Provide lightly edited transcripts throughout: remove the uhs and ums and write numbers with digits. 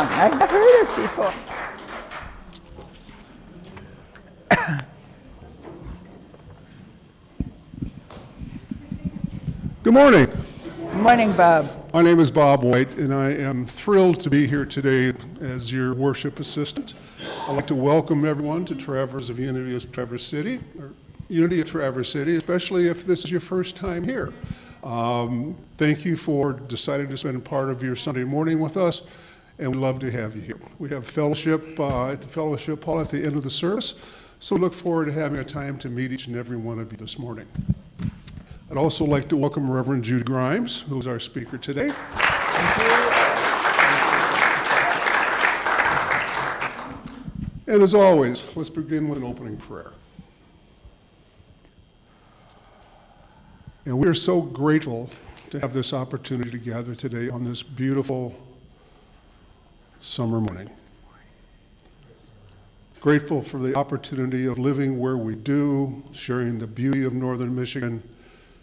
I've heard it before. Good morning. Good morning, Bob. My name is Bob White, and I am thrilled to be here today as your worship assistant. I'd like to welcome everyone to Traverse of Unity of Traverse City, or Unity of Traverse City, especially if this is your first time here. Thank you for deciding to spend part of your Sunday morning with us, and we'd love to have you here. We have fellowship at the fellowship hall at the end of the service, so we look forward to having a time to meet each and every one of you this morning. I'd also like to welcome Reverend Judy Grimes, who is our speaker today. Thank you. And as always, let's begin with an opening prayer. And we are so grateful to have this opportunity to gather today on this beautiful summer morning. Grateful for the opportunity of living where we do, sharing the beauty of Northern Michigan,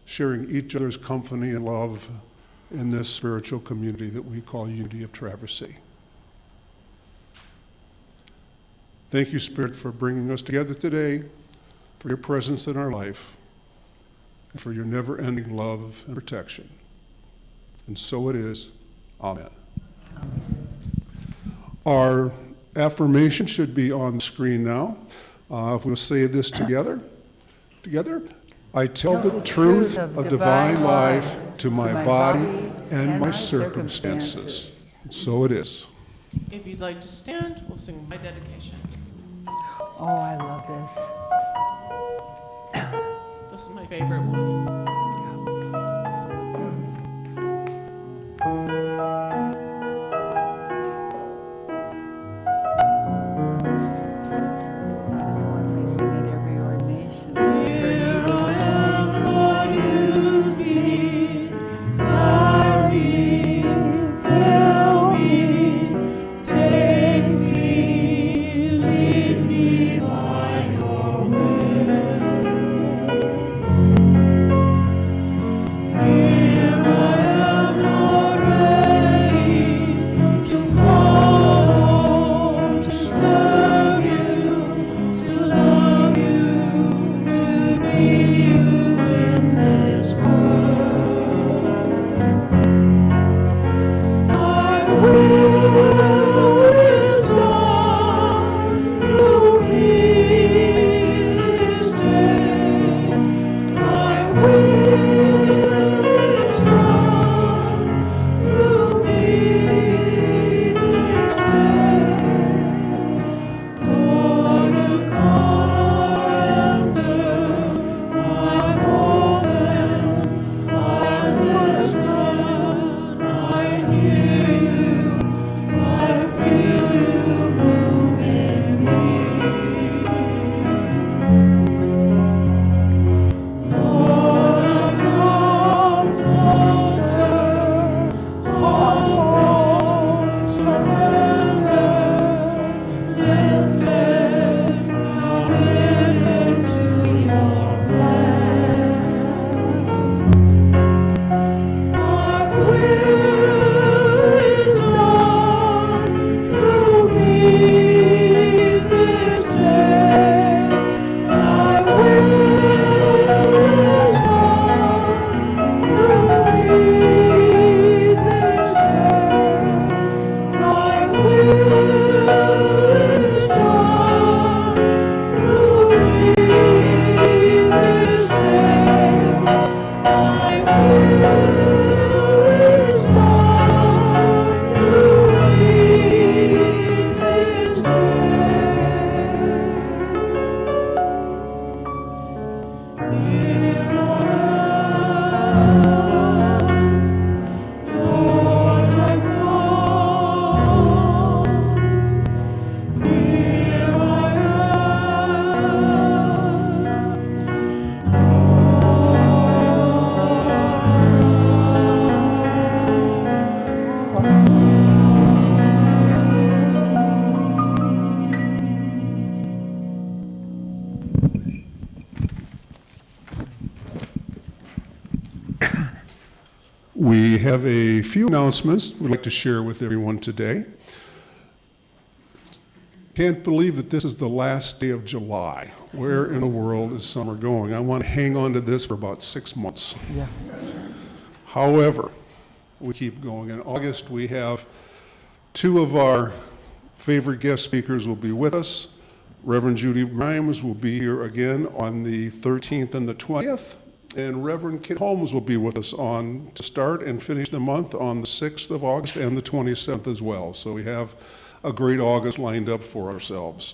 sharing each other's company and love in this spiritual community that we call Unity of Traverse City. Thank you, Spirit, for bringing us together today, for your presence in our life, and for your never-ending love and protection. And so it is. Amen. Our affirmation should be on the screen now. If we'll say this together. I tell the truth of divine life to my body and my circumstances. And so it is. If you'd like to stand, we'll sing my dedication. Oh, I love this. This is my favorite one. We have a few announcements we'd like to share with everyone today. Can't believe that this is the last day of July. Where in the world is summer going? I want to hang on to this for about 6 months. Yeah. However, we keep going. In August, we have two of our favorite guest speakers will be with us. Reverend Judy Grimes will be here again on the 13th and the 20th, and Reverend Kit Holmes will be with us on to start and finish the month on the 6th of August and the 27th as well. So we have a great August lined up for ourselves.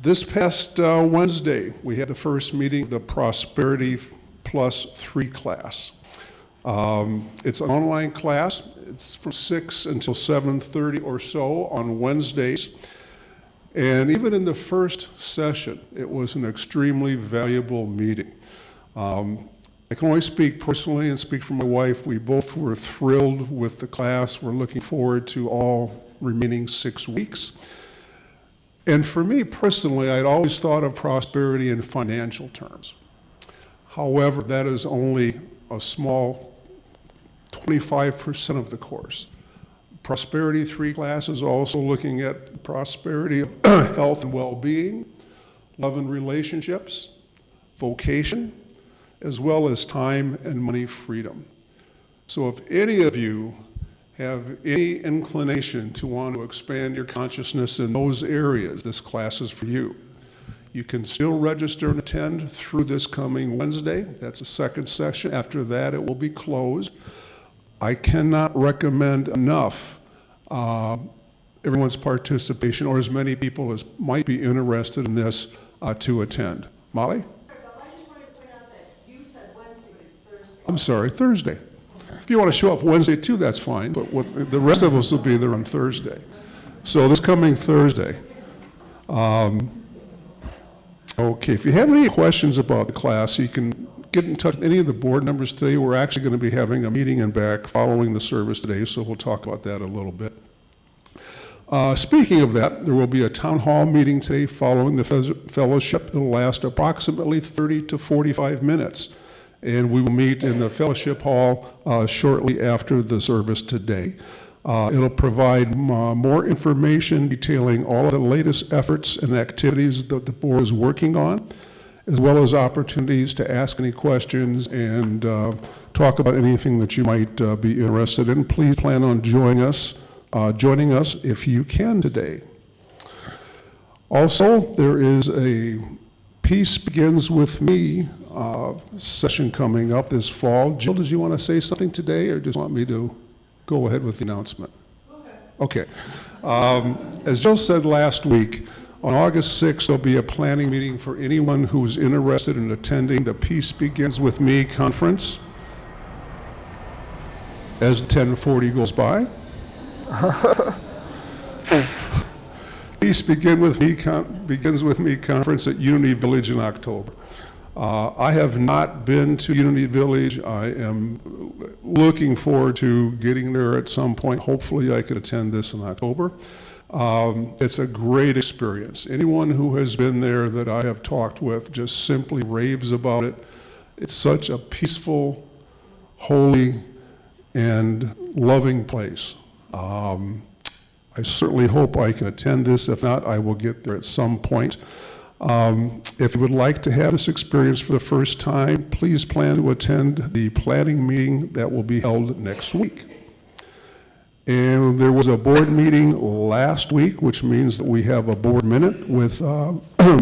This past Wednesday, we had the first meeting of the Prosperity Plus 3 class. It's an online class. It's from 6 until 7:30 or so on Wednesdays. And even in the first session, it was an extremely valuable meeting. I can only speak personally and speak for my wife. We both were thrilled with the class. We're looking forward to all remaining 6 weeks. And for me personally, I'd always thought of prosperity in financial terms. However, that is only a small 25% of the course. Prosperity 3 class is also looking at prosperity, health and well-being, love and relationships, vocation, as well as time and money freedom. So if any of you have any inclination to want to expand your consciousness in those areas, this class is for you. You can still register and attend through this coming Wednesday. That's the second session. After that, it will be closed. I cannot recommend enough everyone's participation, or as many people as might be interested in this, to attend. Molly? Sorry, Bob, I just wanted to point out that you said Wednesday, but it's Thursday. I'm sorry, Thursday. If you want to show up Wednesday too, that's fine, but the rest of us will be there on Thursday. So this coming Thursday. Okay, if you have any questions about the class, you can get in touch with any of the board members today. We're actually going to be having a meeting in back following the service today, so we'll talk about that a little bit. Speaking of that, there will be a town hall meeting today following the fellowship. It'll last approximately 30 to 45 minutes, and we will meet in the fellowship hall shortly after the service today. It'll provide more information detailing all of the latest efforts and activities that the board is working on, as well as opportunities to ask any questions and talk about anything that you might be interested in. Please plan on joining us if you can today. Also, there is a Peace Begins With Me session coming up this fall. Jill, did you want to say something today, or just want me to go ahead with the announcement? Okay. As Jill said last week, on August 6th, there'll be a planning meeting for anyone who's interested in attending the Peace Begins With Me conference. As the 10:40 goes by. Peace Begins With Me conference at Unity Village in October. I have not been to Unity Village. I am looking forward to getting there at some point. Hopefully I could attend this in October. It's a great experience. Anyone who has been there that I have talked with just simply raves about it. It's such a peaceful, holy, and loving place. I certainly hope I can attend this. If not, I will get there at some point. If you would like to have this experience for the first time, please plan to attend the planning meeting that will be held next week. And there was a board meeting last week, which means that we have a board minute with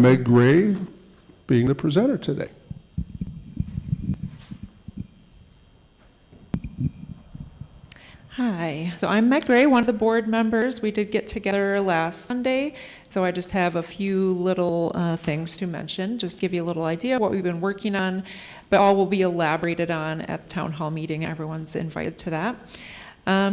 Meg Gray being the presenter today. Hi, so I'm Meg Gray, one of the board members. We did get together last Sunday, so I just have a few little things to mention, just to give you a little idea of what we've been working on, but all will be elaborated on at the town hall meeting. Everyone's invited to that.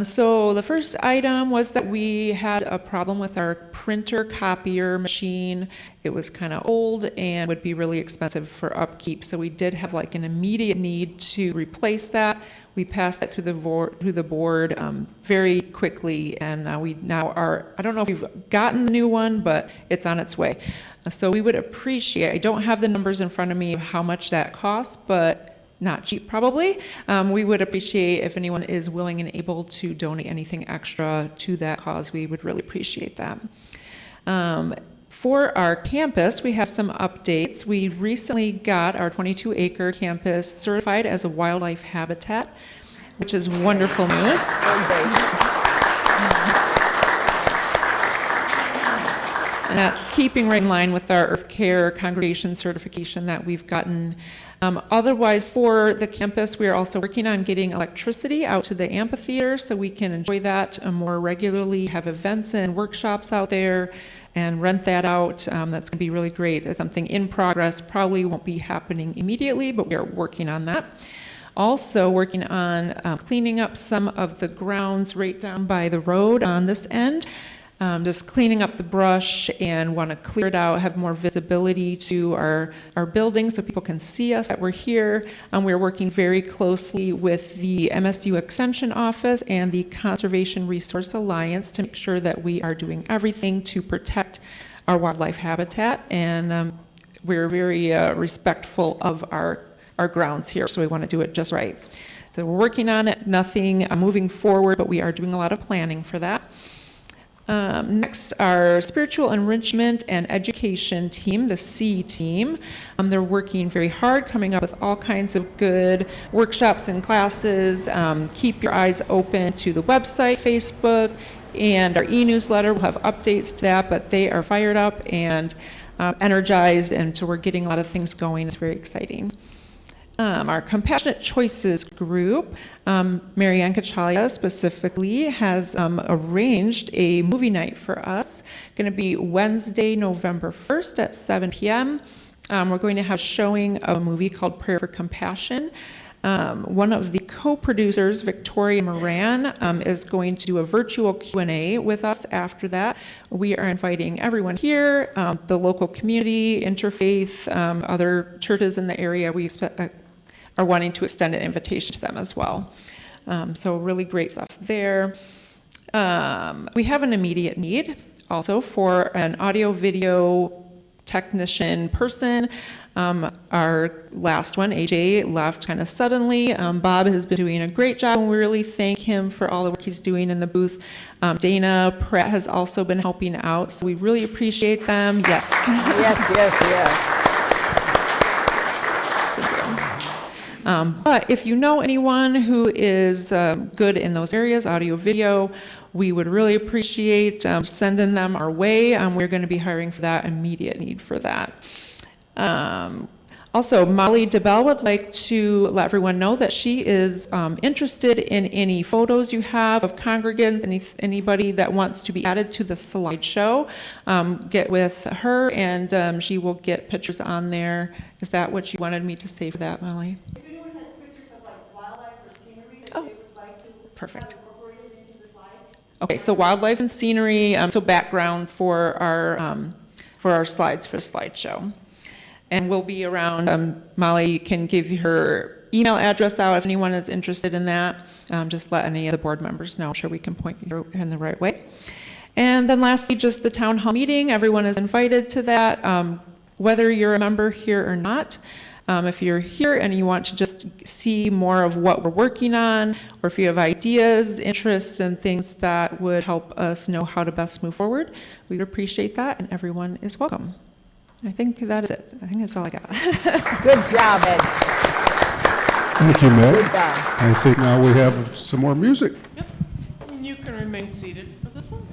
So the first item was that we had a problem with our printer copier machine. It was kind of old and would be really expensive for upkeep. So we did have like an immediate need to replace that. We passed that through the board very quickly, and we now are, I don't know if we've gotten the new one, but it's on its way. So we would appreciate, I don't have the numbers in front of me of how much that costs, but not cheap probably. We would appreciate if anyone is willing and able to donate anything extra to that cause. We would really appreciate that. For our campus, we have some updates. We recently got our 22-acre campus certified as a wildlife habitat, which is wonderful news. And that's keeping right in line with our Earth Care congregation certification that we've gotten. Otherwise, for the campus, we are also working on getting electricity out to the amphitheater so we can enjoy that more regularly, have events and workshops out there, and rent that out. That's going to be really great. It's something in progress, probably won't be happening immediately, but we are working on that. Also working on cleaning up some of the grounds right down by the road on this end. Just cleaning up the brush and want to clear it out, have more visibility to our building so people can see us that we're here. We're working very closely with the MSU Extension Office and the Conservation Resource Alliance to make sure that we are doing everything to protect our wildlife habitat. And we're very respectful of our grounds here, so we want to do it just right. So we're working on it, nothing moving forward, but we are doing a lot of planning for that. Next, our spiritual enrichment and education team, the C team. They're working very hard, coming up with all kinds of good workshops and classes. Keep your eyes open to the website, Facebook, and our e-newsletter. We'll have updates to that, but they are fired up and energized, and so we're getting a lot of things going. It's very exciting. Our Compassionate Choices group, Marianne Kachalia specifically, has arranged a movie night for us. Going to be Wednesday, November 1st at 7 p.m. We're going to have a showing of a movie called Prayer for Compassion. One of the co-producers, Victoria Moran, is going to do a virtual Q&A with us after that. We are inviting everyone here, the local community, interfaith, other churches in the area. We are wanting to extend an invitation to them as well. So really great stuff there. We have an immediate need also for an audio-video technician person. Our last one, AJ, left kind of suddenly. Bob has been doing a great job, and we really thank him for all the work he's doing in the booth. Dana Pratt has also been helping out, so we really appreciate them. Yes. Yes. But if you know anyone who is good in those areas, audio, video, we would really appreciate sending them our way. We're going to be hiring for that, immediate need for that. Also, Molly DeBell would like to let everyone know that she is interested in any photos you have of congregants, anybody that wants to be added to the slideshow. Get with her, and she will get pictures on there. Is that what you wanted me to say for that, Molly? If anyone has pictures of like wildlife or scenery that Oh, they would like to perfect. have incorporated into the slides. Okay, so wildlife and scenery, so background for our slides for the slideshow. And we'll be around. Molly can give her email address out if anyone is interested in that. Just let any of the board members know. I'm sure we can point you in the right way. And then lastly, just the town hall meeting. Everyone is invited to that, whether you're a member here or not. If you're here and you want to just see more of what we're working on, or if you have ideas, interests, and things that would help us know how to best move forward, we'd appreciate that, and everyone is welcome. I think that is it. I think that's all I got. Good job, Ed. Thank you, Meg. Good job. I think now we have some more music. Yep. And you can remain seated for this one.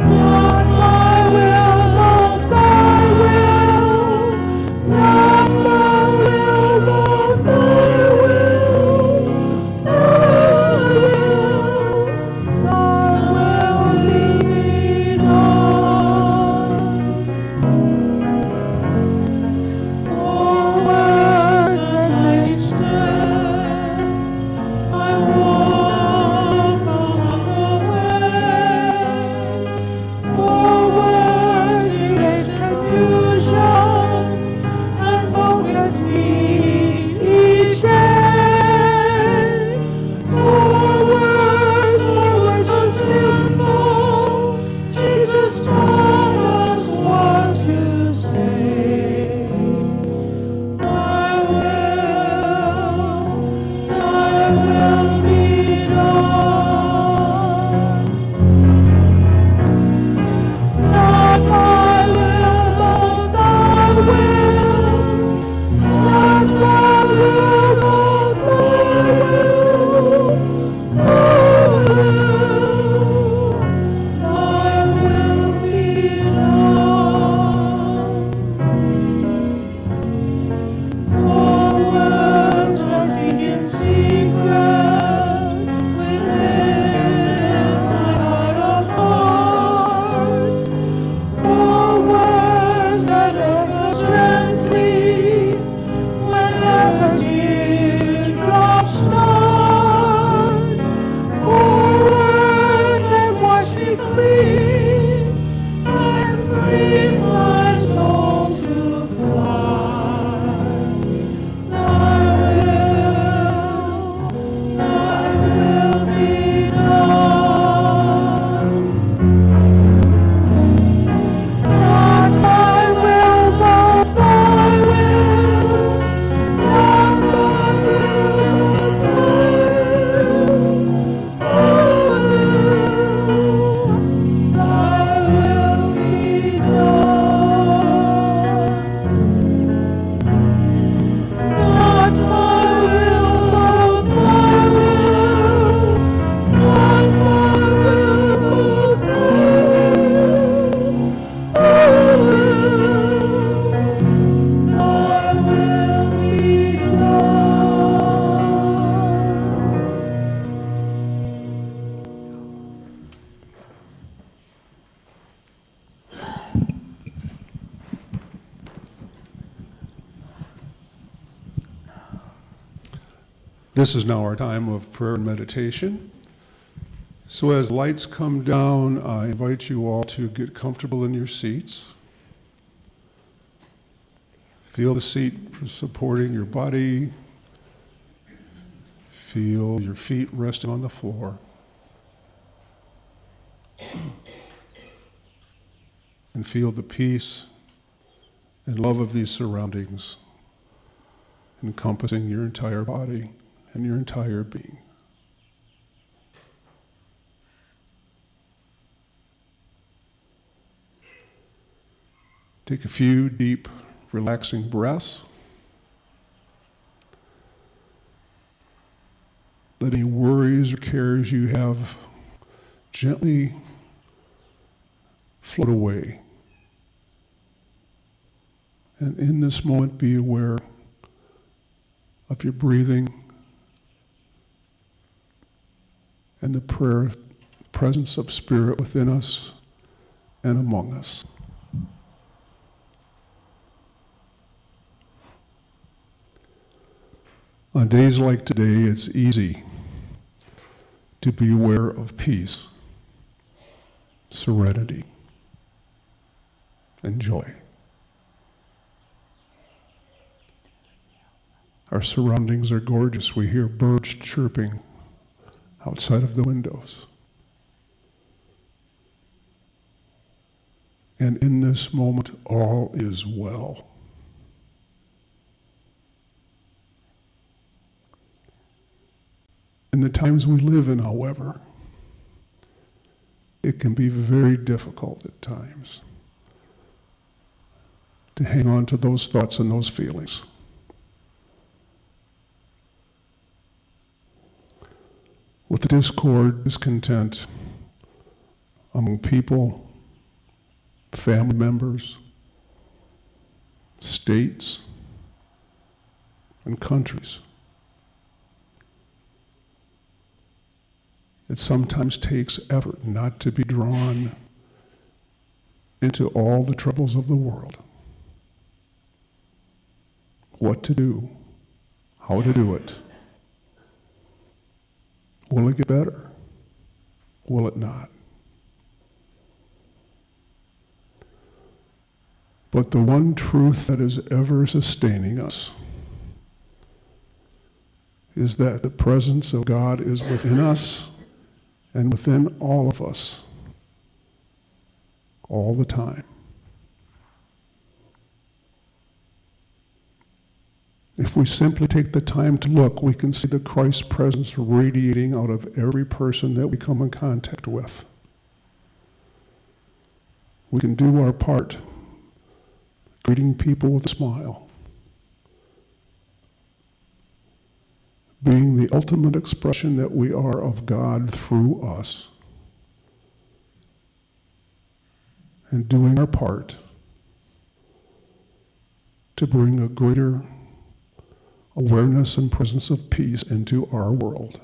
Not my will, Lord, thy will, not This is now our time of prayer and meditation. So as lights come down, I invite you all to get comfortable in your seats. Feel the seat supporting your body. Feel your feet resting on the floor. And feel the peace and love of these surroundings encompassing your entire body and your entire being. Take a few deep, relaxing breaths. Let any worries or cares you have gently float away. And in this moment, be aware of your breathing and the presence of Spirit within us and among us. On days like today, it's easy to be aware of peace, serenity, and joy. Our surroundings are gorgeous. We hear birds chirping outside of the windows. And in this moment, all is well. In the times we live in, however, it can be very difficult at times to hang on to those thoughts and those feelings. With the discord, discontent among people, family members, states, and countries. It sometimes takes effort not to be drawn into all the troubles of the world. What to do, how to do it. Will it get better? Will it not? But the one truth that is ever sustaining us is that the presence of God is within us and within all of us, all the time. If we simply take the time to look, we can see the Christ presence radiating out of every person that we come in contact with. We can do our part, greeting people with a smile, being the ultimate expression that we are of God through us, and doing our part to bring a greater awareness and presence of peace into our world.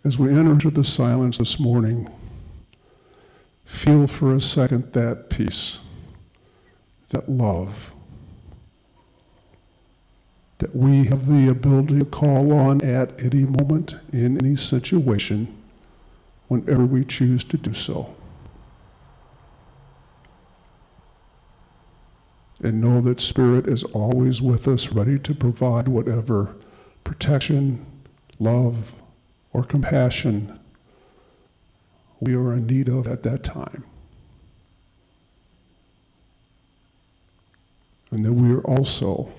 As we enter into the silence this morning, feel for a second that peace, that love, that we have the ability to call on at any moment, in any situation, whenever we choose to do so. And know that Spirit is always with us, ready to provide whatever protection, love, or compassion we are in need of at that time. And that we are also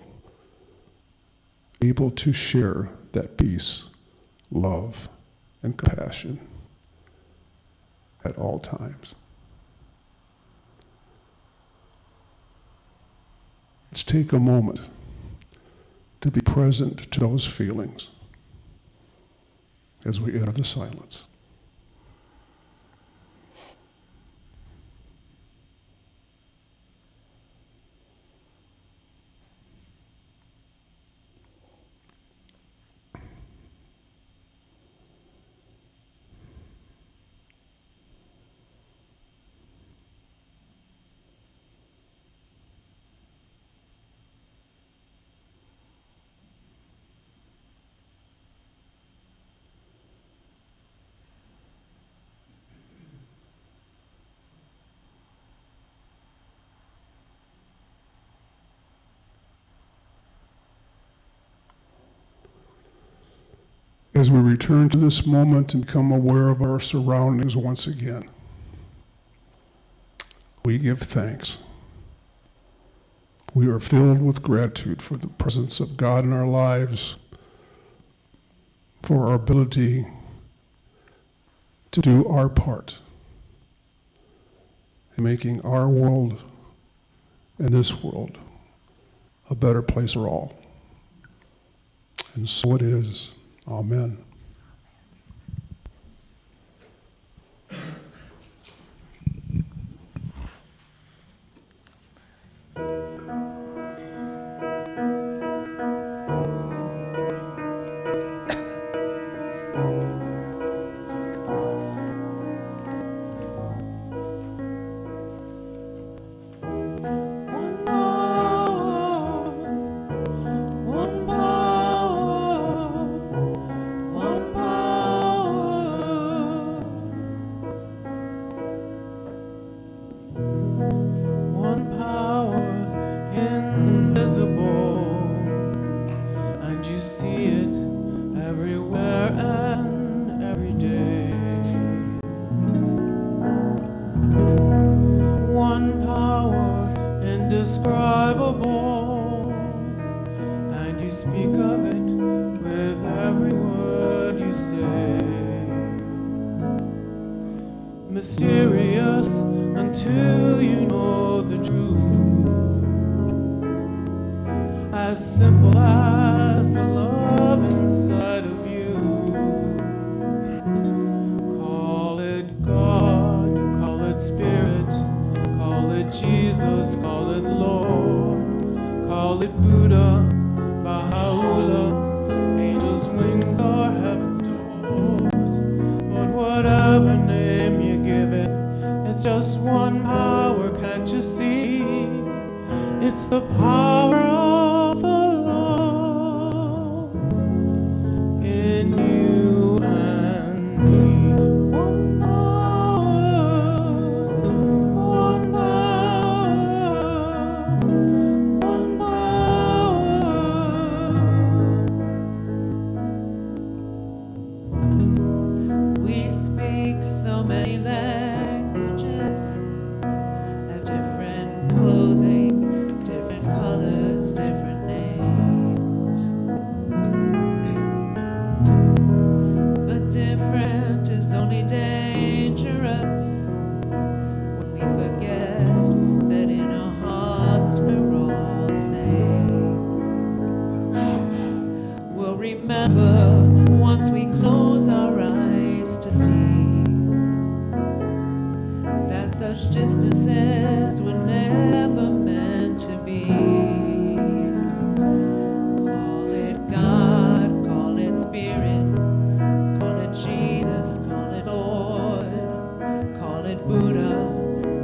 able to share that peace, love, and compassion at all times. Let's take a moment to be present to those feelings as we enter the silence. as we return to this moment and become aware of our surroundings once again, we give thanks. We are filled with gratitude for the presence of God in our lives, for our ability to do our part in making our world and this world a better place for all. And so it is. Amen. Mysterious until you know the truth. As simple as the love inside of you. Call it God, call it Spirit, call it Jesus, call it Lord, call it Buddha, Baha'u'llah, angels' wings or heaven's doors. But whatever name you give it, it's just one power, can't you see? It's the power of the love in you and me. One power, one power, one power. We speak so many languages, have different clothing, different colors, different names. But different is only dangerous when we forget that in our hearts we're all same. We'll remember once we close our eyes to see that such distances were never meant to be. Call it God, call it Spirit, call it Jesus, call it Lord, call it Buddha,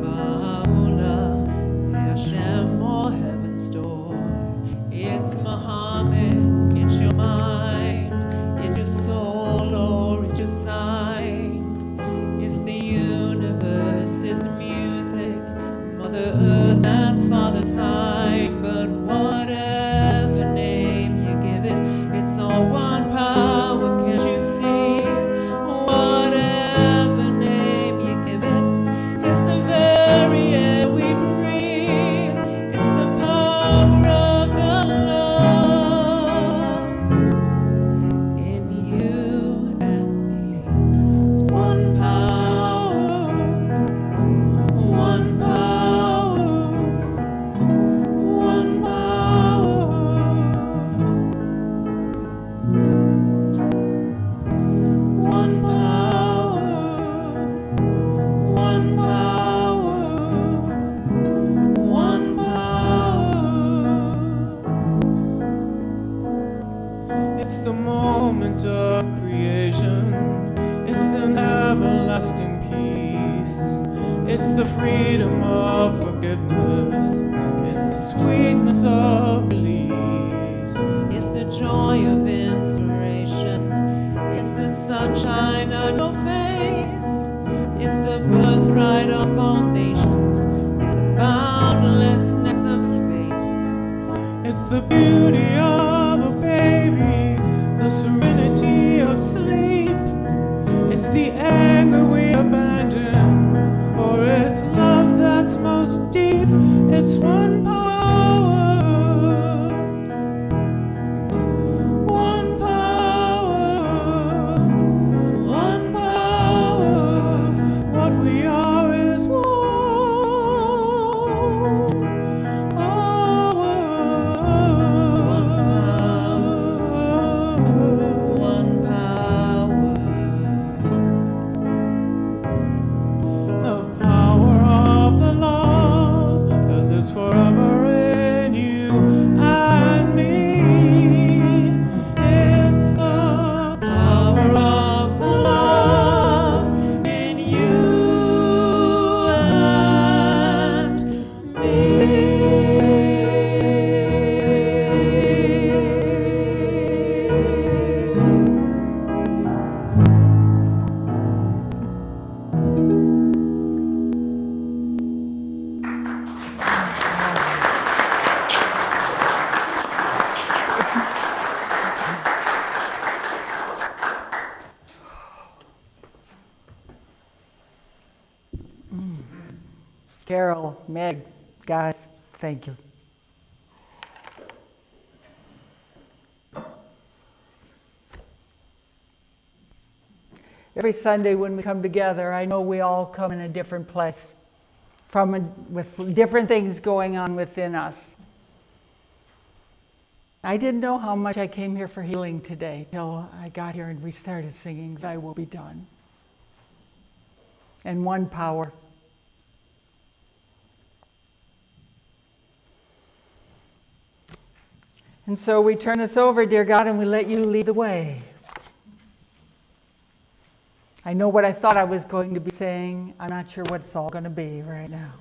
Baha'u'llah, Hashem or heaven's door. It's Muhammad, it's your mind, it's your soul or it's your sign. It's the universe, it's music, Mother Earth and Father Time. But whatever name you give it, it's all one power, can't you see? Whatever name you give it, it's the very air we breathe. It's the power of the love in you and me. One power, one power, one power, one power, one power, one power. It's the moment of creation. It's an everlasting peace. It's the freedom of forgiveness. It's the sweetness of release. It's the joy of inspiration. It's the sunshine on your face. It's the birthright of all nations. It's the boundlessness of space. It's the beauty of a baby, the serenity of goes deep. It's one power, one power, one power. What we are is one power, One power. the power of the love that lives forever in you and me. It's the power of the love in you and me. Carol, Meg, guys, thank you. Every Sunday when we come together, I know we all come in a different place, with different things going on within us. I didn't know how much I came here for healing today till I got here and we started singing, "Thy will be done." And one power. And so we turn this over, dear God, and we let you lead the way. I know what I thought I was going to be saying. I'm not sure what it's all going to be right now.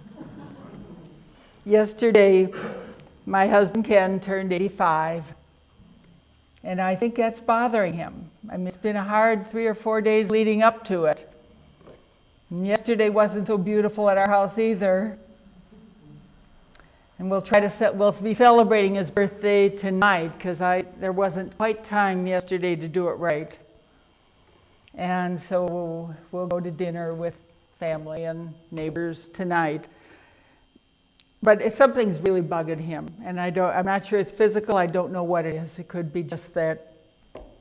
Yesterday, my husband Ken turned 85, and I think that's bothering him. I mean, it's been a hard 3 or 4 days leading up to it. And yesterday wasn't so beautiful at our house either. And we'll be celebrating his birthday tonight because there wasn't quite time yesterday to do it right. And so we'll go to dinner with family and neighbors tonight. But something's really bugging him, and I'm not sure it's physical. I don't know what it is. It could be just that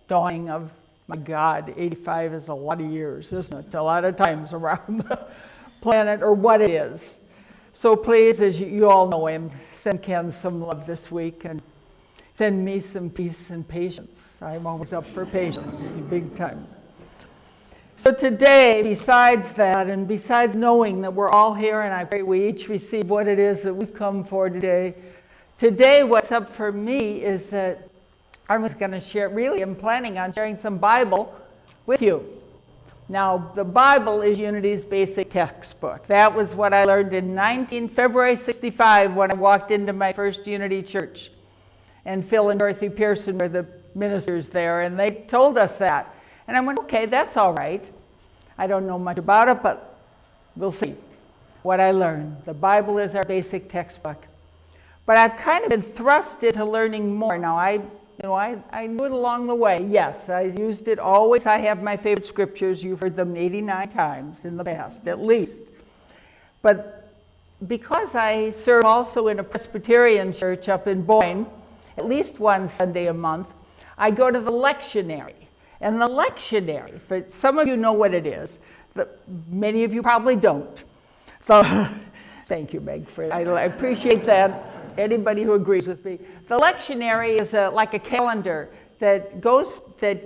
dawning of, my God, 85 is a lot of years, isn't it? A lot of times around the planet, or what it is. So please, as you all know him, send Ken some love this week and send me some peace and patience. I'm always up for patience, big time. So today, besides that, and besides knowing that we're all here, and I pray we each receive what it is that we've come for today, what's up for me is that I was going to share, really I'm planning on sharing some Bible with you. Now, the Bible is Unity's basic textbook. That was what I learned in February 65 when I walked into my first Unity church. And Phil and Dorothy Pearson were the ministers there, and they told us that. And I went, okay, that's all right. I don't know much about it, but we'll see what I learned. The Bible is our basic textbook. But I've kind of been thrust into learning more. Now, I knew it along the way. Yes, I used it always. I have my favorite scriptures. You've heard them 89 times in the past, at least. But because I serve also in a Presbyterian church up in Boyne, at least one Sunday a month, I go to the lectionary. And the lectionary, for some of you know what it is, many of you probably don't. So, thank you, Meg, I appreciate that. Anybody who agrees with me. The lectionary is like a calendar that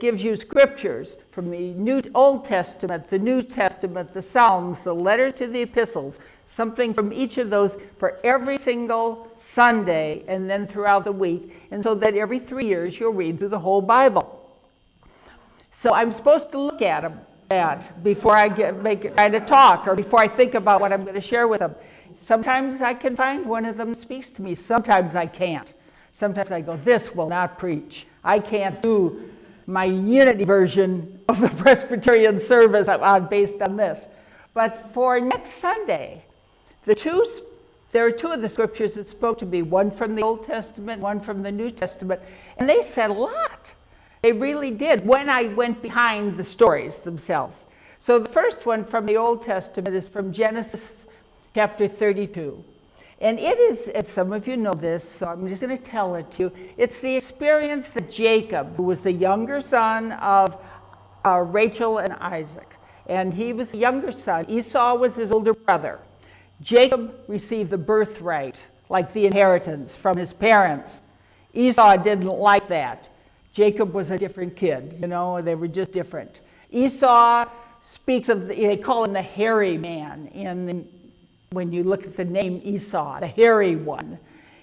gives you scriptures from the Old Testament, the New Testament, the Psalms, the letters to the epistles, something from each of those for every single Sunday and then throughout the week, and so that every 3 years you'll read through the whole Bible. So I'm supposed to look at that before I try to talk, or before I think about what I'm going to share with them. Sometimes I can find one of them that speaks to me. Sometimes I can't. Sometimes I go, this will not preach. I can't do my Unity version of the Presbyterian service based on this. But for next Sunday, there are two of the scriptures that spoke to me, one from the Old Testament, one from the New Testament, and they said a lot. They really did, when I went behind the stories themselves. So the first one from the Old Testament is from Genesis chapter 32. And it is, and some of you know this, so I'm just going to tell it to you. It's the experience that Jacob, who was the younger son of Rachel and Isaac, and he was the younger son. Esau was his older brother. Jacob received the birthright, like the inheritance from his parents. Esau didn't like that. Jacob was a different kid, you know, they were just different. Esau speaks of, they call him the hairy man when you look at the name Esau, the hairy one.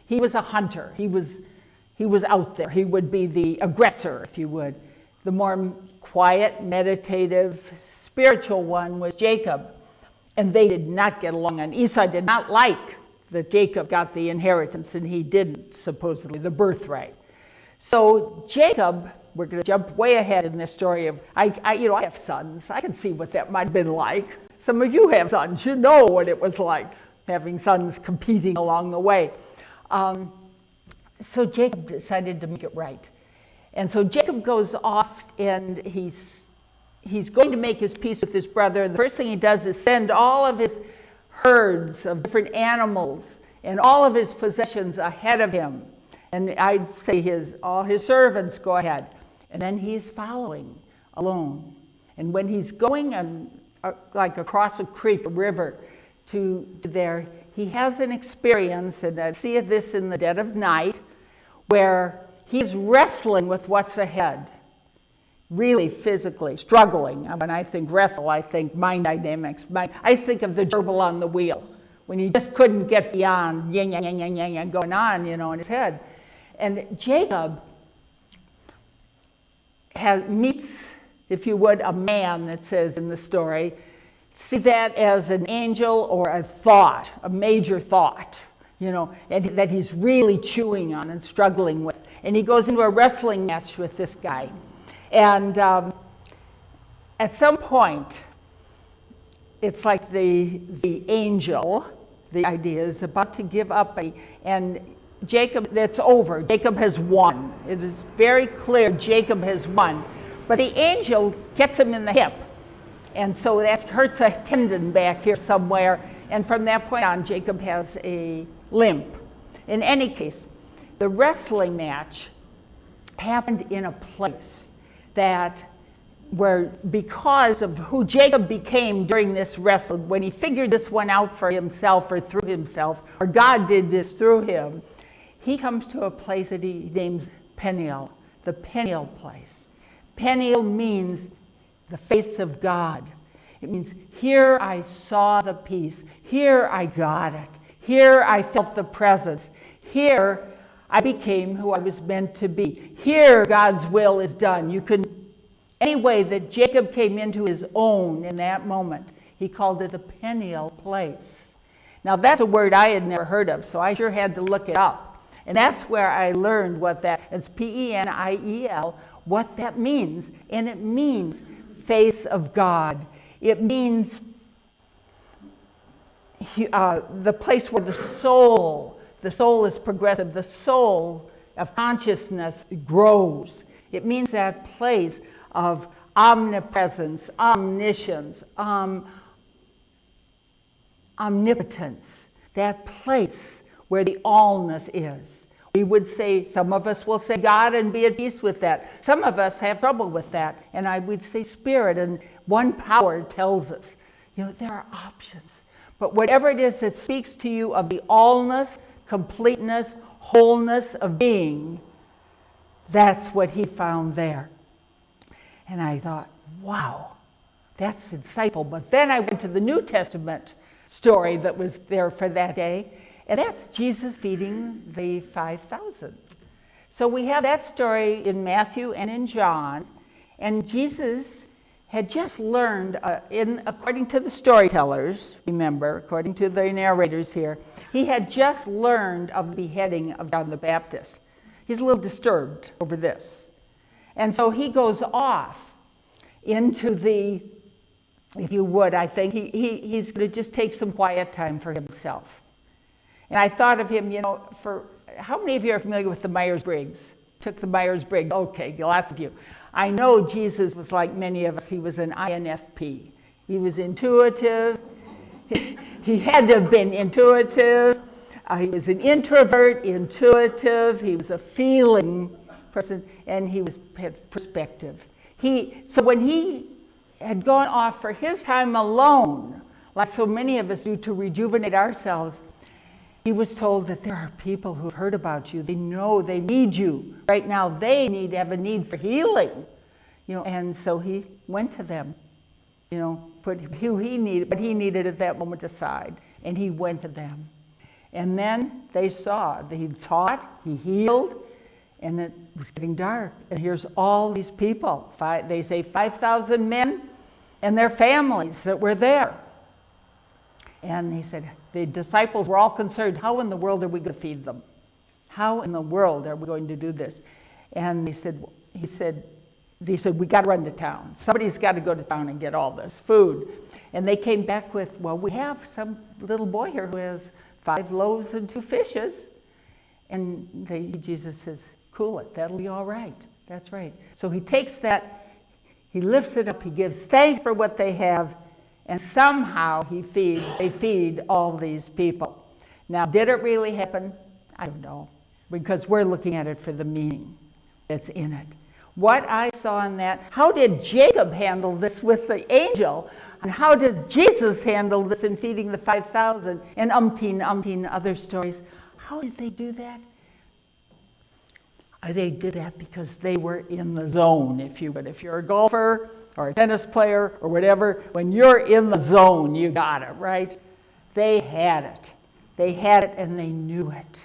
He was a hunter. He was out there. He would be the aggressor, if you would. The more quiet, meditative, spiritual one was Jacob. And they did not get along. And Esau did not like that Jacob got the inheritance and he didn't, supposedly, the birthright. So Jacob, we're going to jump way ahead in this story of, I have sons. I can see what that might have been like. Some of you have sons. You know what it was like, having sons competing along the way. So Jacob decided to make it right. And so Jacob goes off and he's going to make his peace with his brother. The first thing he does is send all of his herds of different animals and all of his possessions ahead of him. And I'd say all his servants go ahead. And then he's following alone. And when he's going like across a creek, a river, to there, he has an experience, and I see this in the dead of night, where he's wrestling with what's ahead. Really physically struggling. When I think wrestle, I think mind dynamics. I think of the gerbil on the wheel, when he just couldn't get beyond yang, yang, yang, yang, yang, yang, going on, in his head. And Jacob meets, if you would, a man, that says in the story. See that as an angel or a thought, a major thought, and that he's really chewing on and struggling with. And he goes into a wrestling match with this guy. And at some point, it's like the angel, the idea is about to give up, and Jacob, that's over. Jacob has won. It is very clear Jacob has won. But the angel gets him in the hip. And so that hurts a tendon back here somewhere. And from that point on, Jacob has a limp. In any case, the wrestling match happened in a place because of who Jacob became during this wrestle, when he figured this one out for himself or through himself, or God did this through him, he comes to a place that he names Peniel, the Peniel place. Peniel means the face of God. It means here I saw the peace. Here I got it. Here I felt the presence. Here I became who I was meant to be. Here God's will is done. Any way that Jacob came into his own in that moment, he called it the Peniel place. Now that's a word I had never heard of, so I sure had to look it up. And that's where I learned it's Peniel, what that means. And it means face of God. It means the place where the soul is progressive, the soul of consciousness grows. It means that place of omnipresence, omniscience, omnipotence, that place where the allness is. We would say, some of us will say God and be at peace with that. Some of us have trouble with that, and I would say spirit, and one power tells us, there are options. But whatever it is that speaks to you of the allness, completeness, wholeness of being, that's what he found there. And I thought, wow, that's insightful. But then I went to the New Testament story that was there for that day, and that's Jesus feeding the 5,000. So we have that story in Matthew and in John, and Jesus had just learned, according to the storytellers, remember, according to the narrators here, he had just learned of the beheading of John the Baptist. He's a little disturbed over this. And so he goes off into the, if you would, I think, he's going to just take some quiet time for himself. And I thought of him, for how many of you are familiar with the Myers-Briggs? Took the Myers-Briggs, okay, lots of you. I know Jesus was like many of us, he was an INFP. He was intuitive, He had to have been intuitive. He was an introvert, intuitive. He was a feeling person, and had perspective. So when he had gone off for his time alone, like so many of us do to rejuvenate ourselves, he was told that there are people who have heard about you. They know they need you. Right now, they have a need for healing. And so he went to them, put who he needed, but he needed at that moment aside, and he went to them. And then they saw that he taught, he healed, and it was getting dark. And here's all these people, they say 5,000 men and their families that were there. And he said, the disciples were all concerned, how in the world are we going to feed them? How in the world are we going to do this? And he said, we got to run to town. Somebody's got to go to town and get all this food. And they came back with, well, we have some little boy here who has 5 loaves and 2 fishes. And Jesus says, cool it, that'll be all right. That's right. So he takes that, he lifts it up, he gives thanks for what they have, and somehow they feed all these people. Now, did it really happen? I don't know, because we're looking at it for the meaning that's in it. What I saw in that, how did Jacob handle this with the angel? And how does Jesus handle this in feeding the 5,000 and umpteen other stories? How did they do that? They did that because they were in the zone, if you would. If you're a golfer or a tennis player or whatever, when you're in the zone, you got it, right? They had it. They had it and they knew it.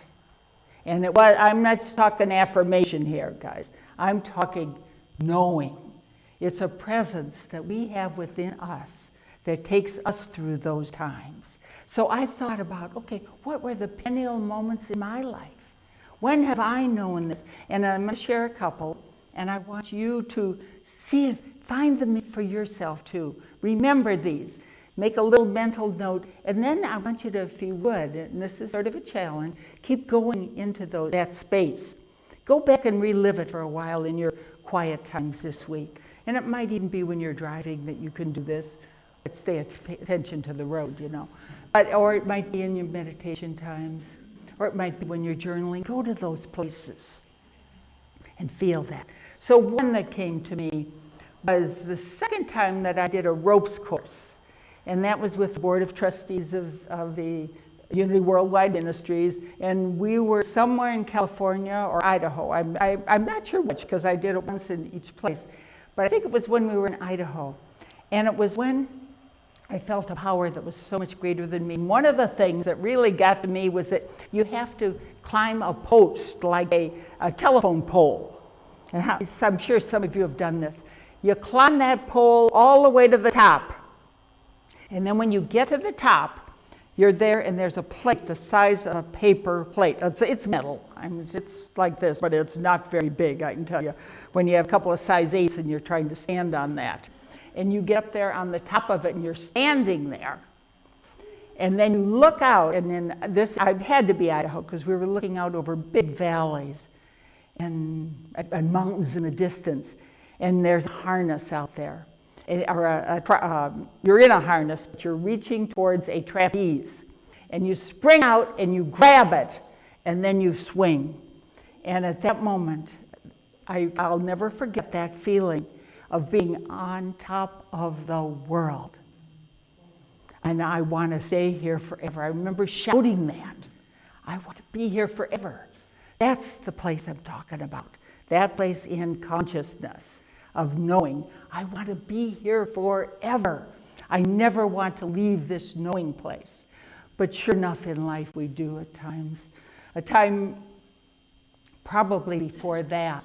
And I'm not just talking affirmation here, guys. I'm talking knowing. It's a presence that we have within us that takes us through those times. So I thought about, okay, what were the pivotal moments in my life? When have I known this? And I'm going to share a couple, and I want you to find them for yourself too. Remember these. Make a little mental note, and then I want you to, if you would, and this is sort of a challenge, keep going into that space. Go back and relive it for a while in your quiet times this week. And it might even be when you're driving that you can do this, but pay attention to the road, or it might be in your meditation times, or it might be when you're journaling. Go to those places and feel that. So one that came to me was the second time that I did a ropes course. And that was with the Board of Trustees of the Unity Worldwide Ministries. And we were somewhere in California or Idaho. I'm not sure which, because I did it once in each place. But I think it was when we were in Idaho. And it was when I felt a power that was so much greater than me. One of the things that really got to me was that you have to climb a post, like a telephone pole. And I'm sure some of you have done this. You climb that pole all the way to the top. And then when you get to the top, you're there and there's a plate the size of a paper plate. It's metal. It's like this, but it's not very big, I can tell you. When you have a couple of size 8s and you're trying to stand on that. And you get up there on the top of it and you're standing there. And then you look out, and then I had to be Idaho because we were looking out over big valleys and mountains in the distance. And there's a harness out there. You're in a harness, but you're reaching towards a trapeze. And you spring out and you grab it, and then you swing. And at that moment, I'll never forget that feeling of being on top of the world. And I want to stay here forever. I remember shouting that. I want to be here forever. That's the place I'm talking about. That place in consciousness of knowing, I want to be here forever. I never want to leave this knowing place. But sure enough, in life we do at times. A time probably before that,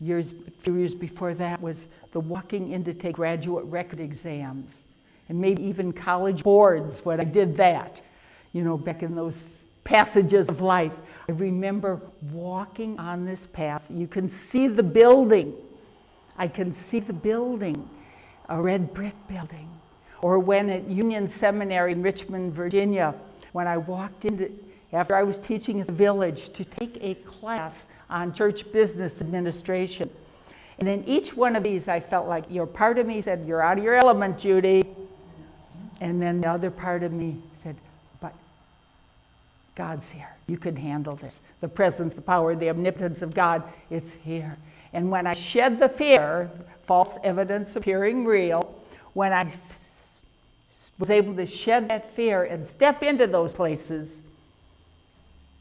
a few years before that, was the walking in to take graduate record exams, and maybe even college boards when I did that, back in those passages of life. I remember walking on this path. You can see the building. I can see the building, a red brick building. Or when at Union Seminary in Richmond, Virginia, when I walked after I was teaching at the village, to take a class on church business administration. And in each one of these, I felt like part of me said, you're out of your element, Judy. And then the other part of me God's here. You can handle this. The presence, the power, the omnipotence of God, it's here. And when I shed the fear, false evidence appearing real, when I was able to shed that fear and step into those places,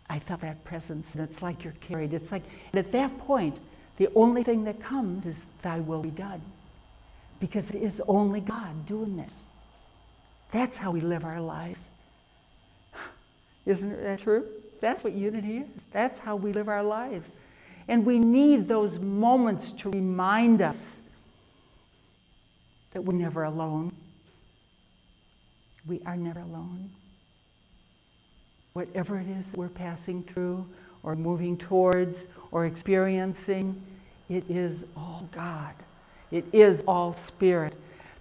I felt that presence, and it's like you're carried. It's like, and at that point, the only thing that comes is, thy will be done. Because it is only God doing this. That's how we live our lives. Isn't that true? That's what unity is. That's how we live our lives. And we need those moments to remind us that we're never alone. We are never alone. Whatever it is that we're passing through or moving towards or experiencing, it is all God. It is all Spirit.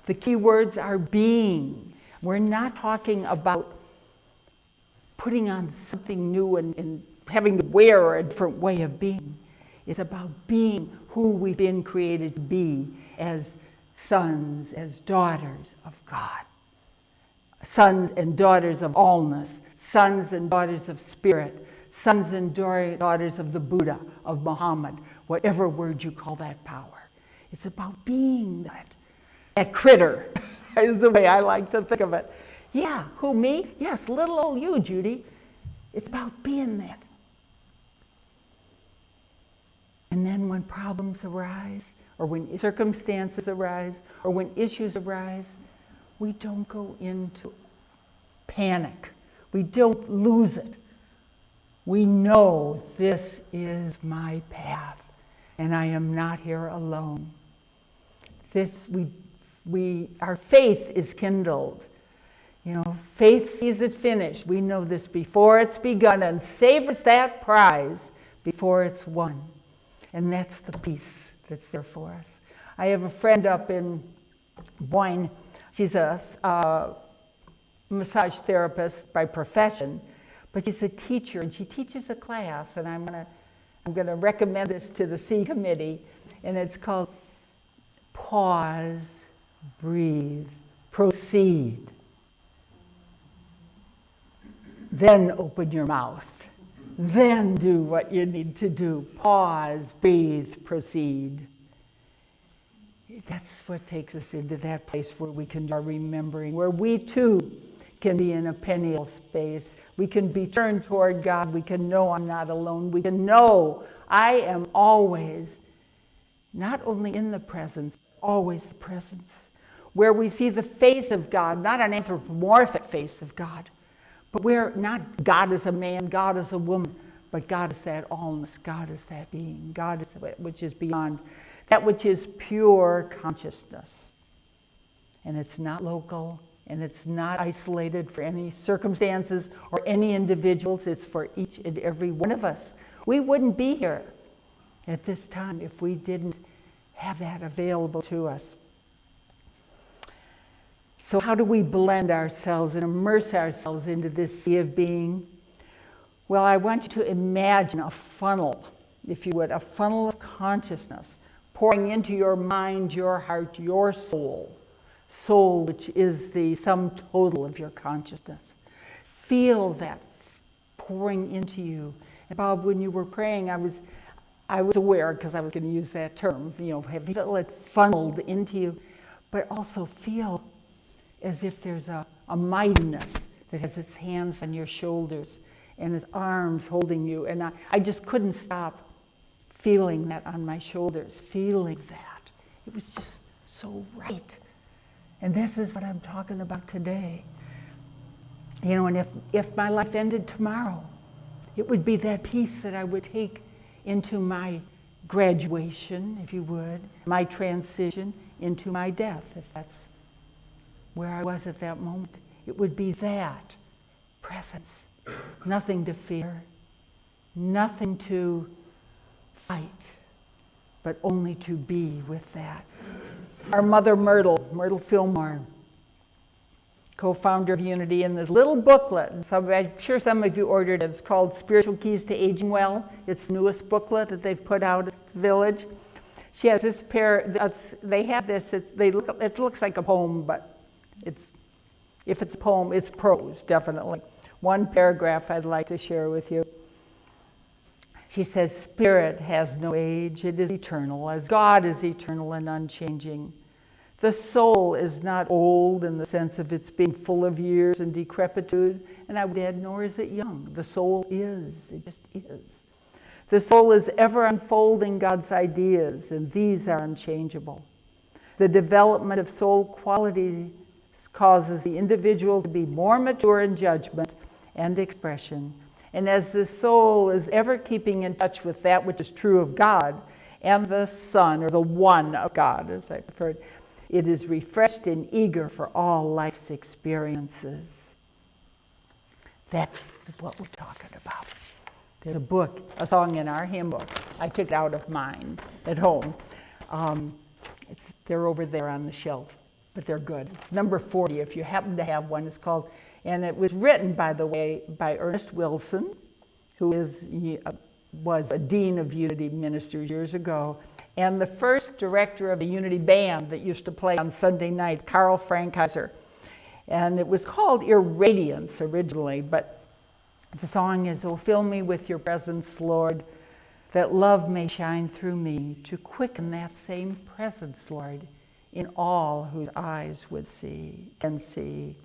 The key words are being. We're not talking about putting on something new and having to wear a different way of being. It's about being who we've been created to be as sons, as daughters of God. Sons and daughters of allness, sons and daughters of Spirit, sons and daughters of the Buddha, of Muhammad, whatever word you call that power. It's about being that critter, is the way I like to think of it. Yeah, who, me? Yes, little old you, Judy. It's about being that. And then when problems arise, or when circumstances arise, or when issues arise, we don't go into panic. We don't lose it. We know this is my path, and I am not here alone. Our faith is kindled. You know, faith sees it finished. We know this before it's begun and savors that prize before it's won. And that's the peace that's there for us. I have a friend up in Boyne. She's a massage therapist by profession, but she's a teacher, and she teaches a class, and I'm gonna recommend this to the C committee, and it's called Pause, Breathe, Proceed. Then open your mouth. Then do what you need to do. Pause, breathe, proceed. That's what takes us into that place where we can do our remembering, where we too can be in a perennial space. We can be turned toward God. We can know I'm not alone. We can know I am always not only in the presence, always the presence. Where we see the face of God, not an anthropomorphic face of God, but where not God is a man, God is a woman, but God is that allness, God is that being, God is that which is beyond, that which is pure consciousness. And it's not local, and it's not isolated for any circumstances or any individuals. It's for each and every one of us. We wouldn't be here at this time if we didn't have that available to us. So how do we blend ourselves and immerse ourselves into this sea of being? Well, I want you to imagine a funnel, if you would, a funnel of consciousness pouring into your mind, your heart, your soul. Soul, which is the sum total of your consciousness. Feel that pouring into you. And Bob, when you were praying, I was aware, because I was going to use that term, feel it funneled into you, but also feel as if there's a mightiness that has its hands on your shoulders and its arms holding you. And I just couldn't stop feeling that on my shoulders, feeling that. It was just so right. And this is what I'm talking about today. And if my life ended tomorrow, it would be that peace that I would take into my graduation, if you would, my transition into my death, if that's where I was at that moment. It would be that presence. Nothing to fear, nothing to fight, but only to be with that. Our mother Myrtle Fillmore, co-founder of Unity, in this little booklet, and I'm sure some of you ordered it. It's called Spiritual Keys to Aging Well. It's the newest booklet that they've put out at the Village. She has this pair, they have this, it looks like a poem, but if it's a poem, it's prose, definitely. one paragraph I'd like to share with you. She says, "Spirit has no age, it is eternal, as God is eternal and unchanging. The soul is not old in the sense of its being full of years and decrepitude, and I would add, nor is it young. The soul is, it just is. The soul is ever unfolding God's ideas, and these are unchangeable. The development of soul qualities causes the individual to be more mature in judgment and expression. And as the soul is ever keeping in touch with that which is true of God and the Son, or the one of God, as I preferred, it is refreshed and eager for all life's experiences." That's what we're talking about. There's a book, a song in our hymn book. I took it out of mine at home. They're over there on the shelf, but they're good. It's number 40 if you happen to have one. It's called, and it was written, by the way, by Ernest Wilson, who was a dean of Unity Ministries years ago, and the first director of the Unity Band that used to play on Sunday nights, Carl Frankheiser. And it was called Irradiance originally, but the song is, "Oh, fill me with your presence, Lord, that love may shine through me, to quicken that same presence, Lord, in all whose eyes can see.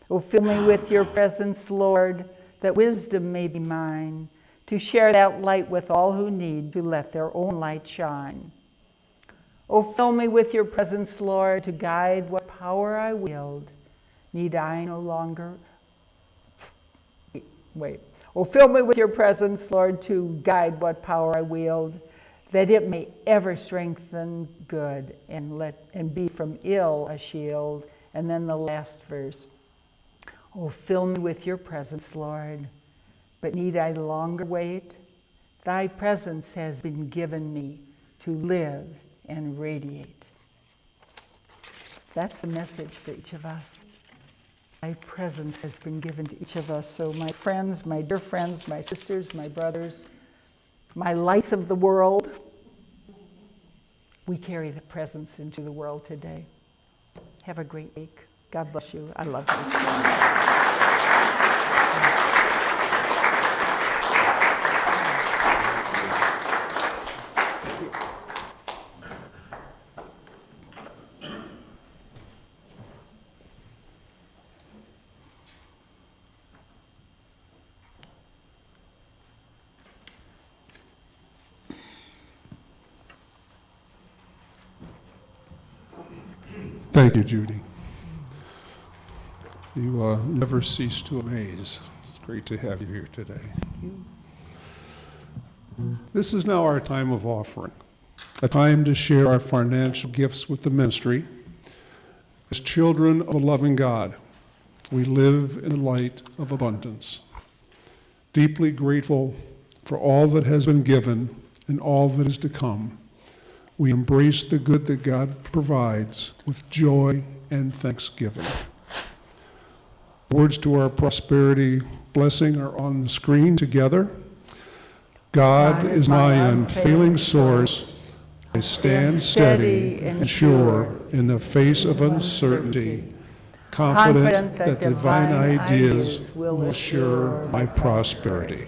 Oh, fill me with your presence, Lord, that wisdom may be mine, to share that light with all who need to let their own light shine. Oh, fill me with your presence, Lord, to guide what power I wield. Need I no longer... Wait. Oh, fill me with your presence, Lord, to guide what power I wield, that it may ever strengthen good and be from ill a shield." And then the last verse. "Oh, fill me with your presence, Lord, but need I longer wait? Thy presence has been given me to live and radiate." That's the message for each of us. Thy presence has been given to each of us. So my friends, my dear friends, my sisters, my brothers, my lights of the world, we carry the presence into the world today. Have a great week. God bless you. I love you. Thank you, Judy. You never cease to amaze. It's great to have you here today. This is now our time of offering, a time to share our financial gifts with the ministry. As children of a loving God, we live in the light of abundance. Deeply grateful for all that has been given and all that is to come, we embrace the good that God provides with joy and thanksgiving. Words to our prosperity blessing are on the screen together. God is my unfailing source. I stand steady and sure in the face of uncertainty, confident that divine ideas will assure my prosperity.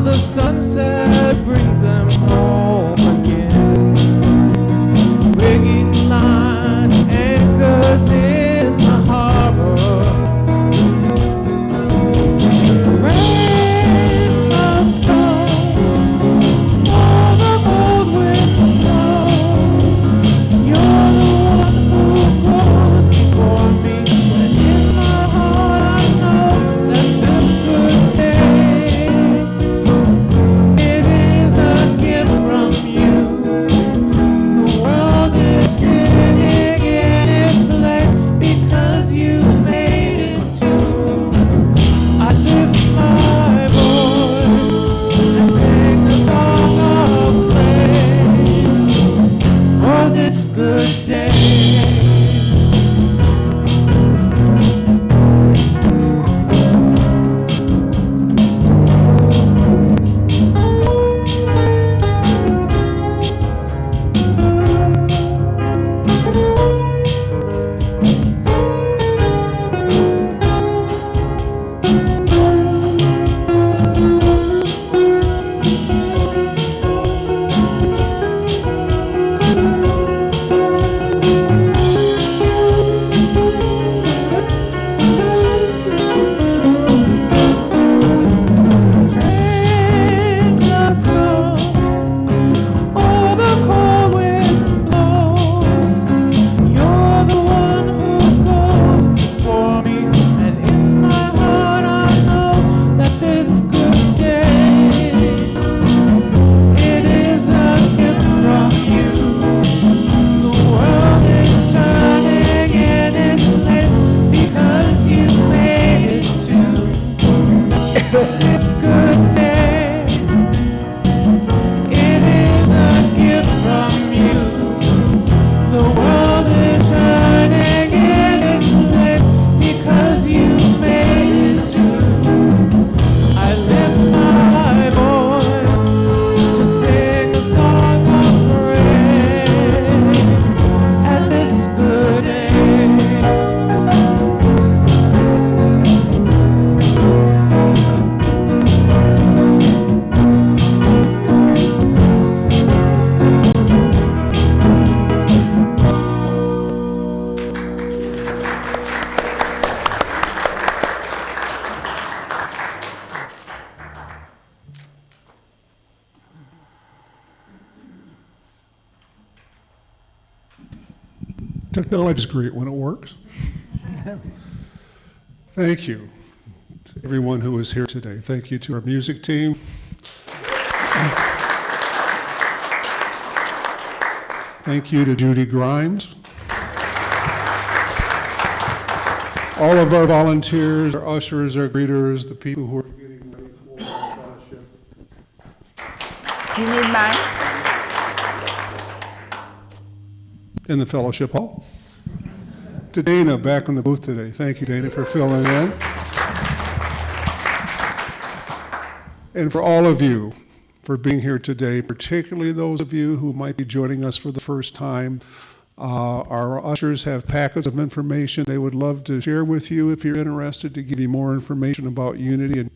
the sunset brings them home again. Rigging lines, anchors in the harbor. If rain clouds come, all the cold winds blow, you're the one who goes before me, and in my heart I know that this good day, it is a gift from you. The world is spinning in its place because you made it to. I lift my voice and sing a song of praise for this good day. Rain clouds come, all the cold wind blows. You're the one who goes before me, and in my heart I know that this good day, it is a gift from you. The world is turning in its place because you made it to. This good day, it is a gift from you. The world is turning in its place because you made it true. I lift my voice to sing a song of praise at this good day. Technology's great when it works. Thank you to everyone who is here today. Thank you to our music team. Thank you to Judy Grimes. All of our volunteers, our ushers, our greeters, the people who are getting ready for our fellowship. Do you need mine? In the fellowship hall. To Dana, back in the booth today. Thank you, Dana, for filling in. And for all of you for being here today, particularly those of you who might be joining us for the first time. Our ushers have packets of information they would love to share with you if you're interested, to give you more information about Unity and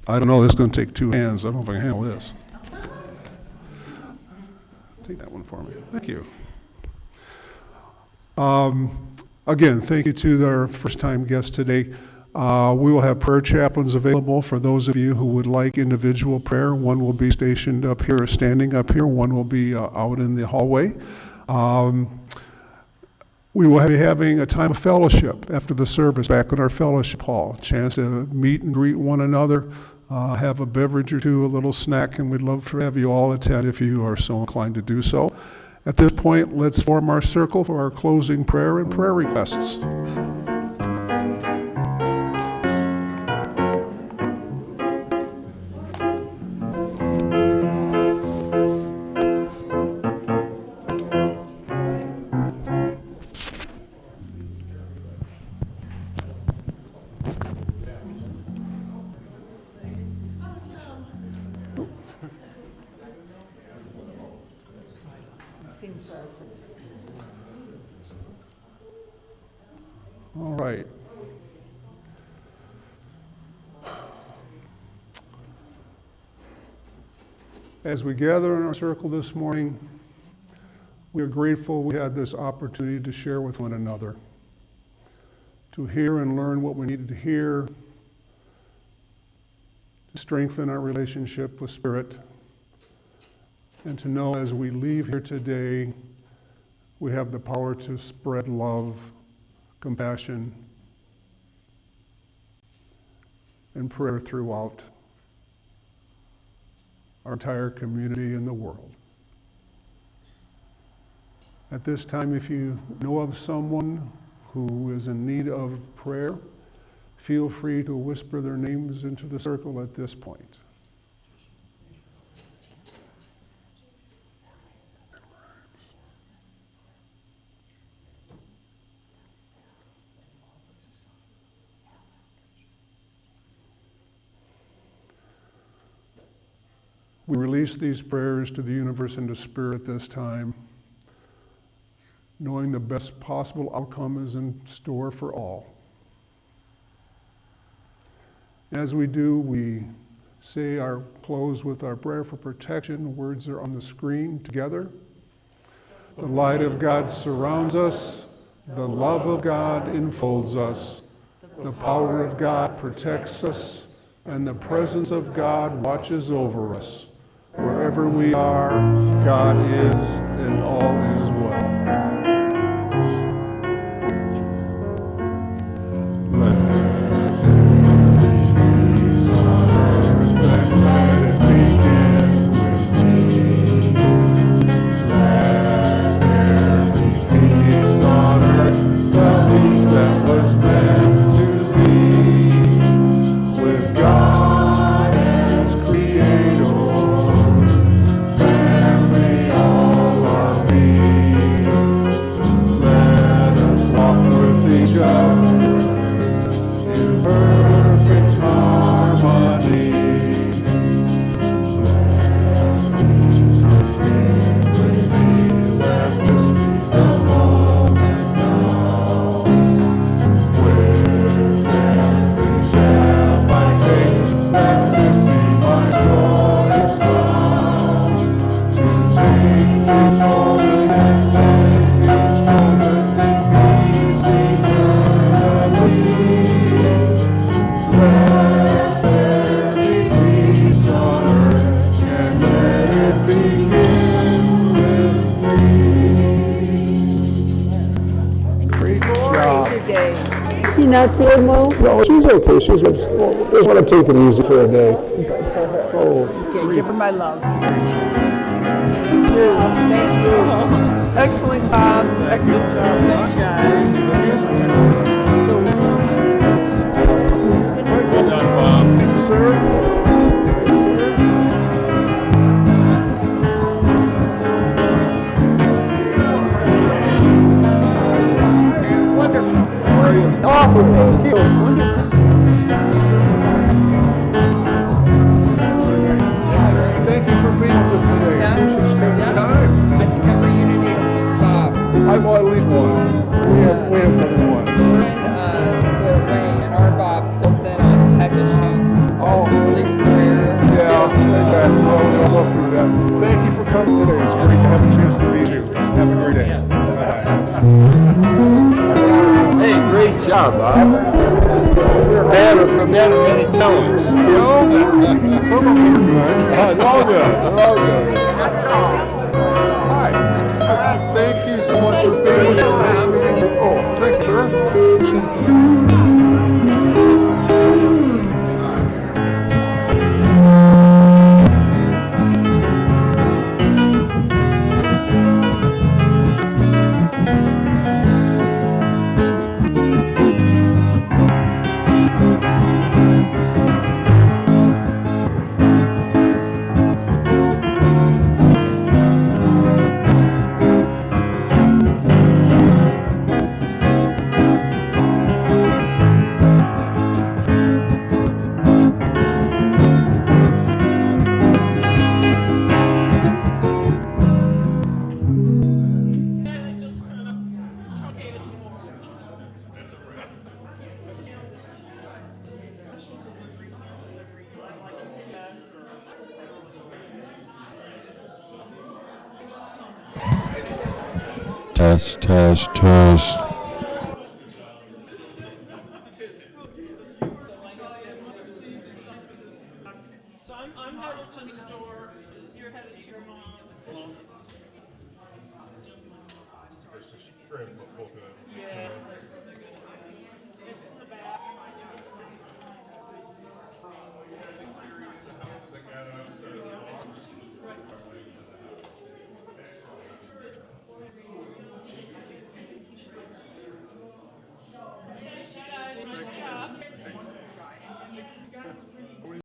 I don't know, this is going to take two hands. I don't know if I can handle this. Take that one for me. Thank you. Again, thank you to our first-time guests today. We will have prayer chaplains available for those of you who would like individual prayer. One will be stationed up here, standing up here. One will be out in the hallway. We will be having a time of fellowship after the service back in our fellowship hall. A chance to meet and greet one another, have a beverage or two, a little snack, and we'd love to have you all attend if you are so inclined to do so. At this point, let's form our circle for our closing prayer and prayer requests. Seems sorry for this. All right. As we gather in our circle this morning, we are grateful we had this opportunity to share with one another, to hear and learn what we needed to hear, to strengthen our relationship with Spirit, and to know as we leave here today, we have the power to spread love, compassion, and prayer throughout our entire community and the world. At this time, if you know of someone who is in need of prayer, feel free to whisper their names into the circle at this point. We release these prayers to the universe and to Spirit at this time, knowing the best possible outcome is in store for all. As we do, we say our close with our prayer for protection. Words are on the screen together. The light of God surrounds us. The love of God enfolds us. The power of God protects us. And the presence of God watches over us. Wherever we are, God is, and all is well. Let peace on earth and let it begin with me. Let there be peace on earth, the peace that was meant to be, with God as Creator. Each other in perfect harmony. Let this be the moment now, where every step I take, let this be my joyous vow, to take this moment and live each moment in peace eternally. Let there be peace on earth, and let it begin with me. Great job. Today. She not feeling well? No, she's okay. She's just want to take it easy for a day. Oh, Okay, give her my love. great job. Thank you. Excellent job. Excellent job. Thanks, guys. So, Well done, Bob. Sir? wonderful. How are you? Oh, thank you. Thank you for being with us today. She's taking time. I think every unity has its Bob. I bought at least one. We have more than one. We're in Fort Wayne, and our Bob fills in on tech issues. Oh. Police prayer. Yeah, exactly. Well, we'll go through that. Thank you for coming today. It's great to have a chance to meet you. Have a great day. Bye-bye. Hey, great job, Bob. Man of many talents. You know, some of them are good. They're all good. They're all good. Hi. Thank you so much for being with us. Nice meeting you. Oh, thank you, sir. Test, test, test. So I'm headed to the store. You're headed to your mom. Yeah. It's in the back.